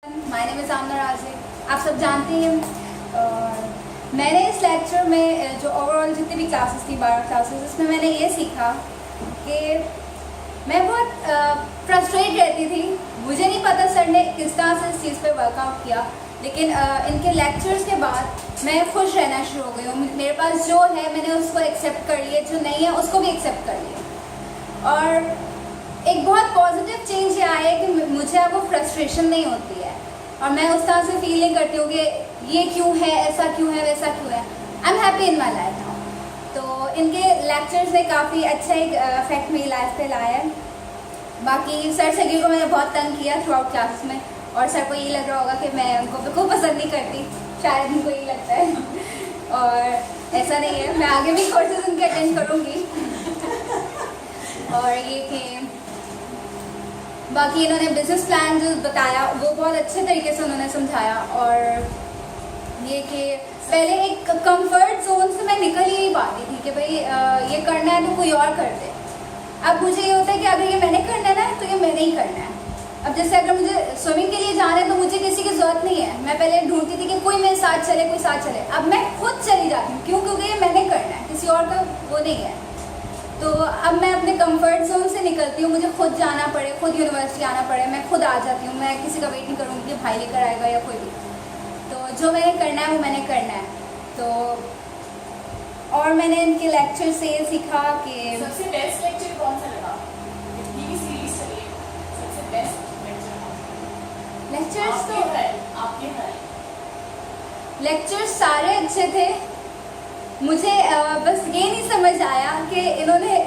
My name is आमना राजे। आप सब जानते हैं मैंने इस लेक्चर में जो ओवरऑल जितनी भी क्लासेस थी 12 क्लासेस, इसमें मैंने ये सीखा कि मैं बहुत फ्रस्ट्रेट रहती थी। मुझे नहीं पता सर ने किस तरह से इस चीज़ पे वर्कआउट किया, लेकिन इनके लेक्चर्स के बाद मैं खुश रहना शुरू हो गई हूँ। मेरे पास जो है मैंने उसको एक्सेप्ट कर लिया, जो नहीं है उसको भी एक्सेप्ट कर लिया। और एक बहुत पॉजिटिव चेंज ये आया है कि मुझे अब वो फ्रस्ट्रेशन नहीं होती है और मैं उस तरह से फील नहीं करती हूँ कि ये क्यों है, ऐसा क्यों है, वैसा क्यों है। I am happy in my life now. तो इनके लेक्चर्स ने काफ़ी अच्छा एक इफेक्ट मेरी लाइफ पे लाया है। बाकी सर सगी को मैंने बहुत तंग किया थ्रू आउट क्लासेस में, और सर को ये लग रहा होगा कि मैं उनको बिल्कुल पसंद नहीं करती, शायद उनको यही लगता है। और ऐसा नहीं है, मैं आगे भी कोर्सेज उनके अटेंड करूँगी। और ये कि बाकी इन्होंने बिजनेस प्लान जो बताया वो बहुत अच्छे तरीके से उन्होंने समझाया। और ये कि पहले एक कंफर्ट जोन से मैं निकल ही नहीं पाती थी कि भाई ये करना है तो कोई और कर दे। अब मुझे ये होता है कि अगर ये मैंने करना है ना तो ये मैंने ही करना है। अब जैसे अगर मुझे स्विमिंग के लिए जाना है तो मुझे किसी की ज़रूरत नहीं है। मैं पहले ढूंढती थी कि कोई मेरे साथ चले, कोई साथ चले। अब मैं खुद चली जाती हूँ। क्यों? क्योंकि ये मैंने करना है, किसी और का वो नहीं है। तो अब मैं अपने कंफर्ट जोन से निकलती हूँ। मुझे खुद जाना पड़े, खुद यूनिवर्सिटी आना पड़े, मैं खुद आ जाती हूँ। मैं किसी का वेट नहीं करूँगी कि भाई लेकर आएगा या कोई भी। तो जो मैंने करना है वो मैंने करना है। तो और मैंने इनके लेक्चर से ये सीखा कि सबसे बेस्ट लेक्चर कौन सा लगा? इतनी भी सीरीज चली है, सबसे बेस्ट लेक्चर्स तो आपके लेक्चर्स सारे अच्छे थे। मुझे बस ये नहीं समझ आया कि इन्होंने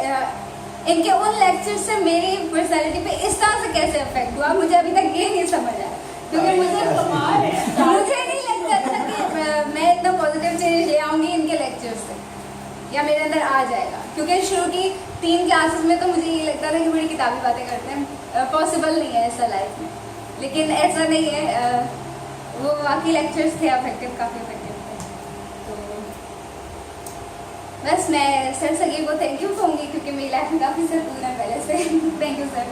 इनके उन लेक्चर से मेरी पर्सनैलिटी पे इस तरह से कैसे अफेक्ट हुआ। मुझे अभी तक ये नहीं समझ आया, क्योंकि मुझे नहीं लगता था कि मैं इतना पॉजिटिव चेंज ले आऊँगी इनके लेक्चर से, या मेरे अंदर आ जाएगा। क्योंकि शुरू की 3 क्लासेस में तो मुझे ये लगता था कि बड़ी किताबी बातें करते हैं, पॉसिबल नहीं है ऐसा लाइफ में। लेकिन ऐसा नहीं है, वो बाकी लेक्चर्स थे अफेक्टिव, काफ़ी इफेक्टिव थे। तो बस मैं सर सगी को थैंक यू कहूँगी, क्योंकि मेरी लाइफ में काफ़ी सर दूर है पहले से। Thank you sir.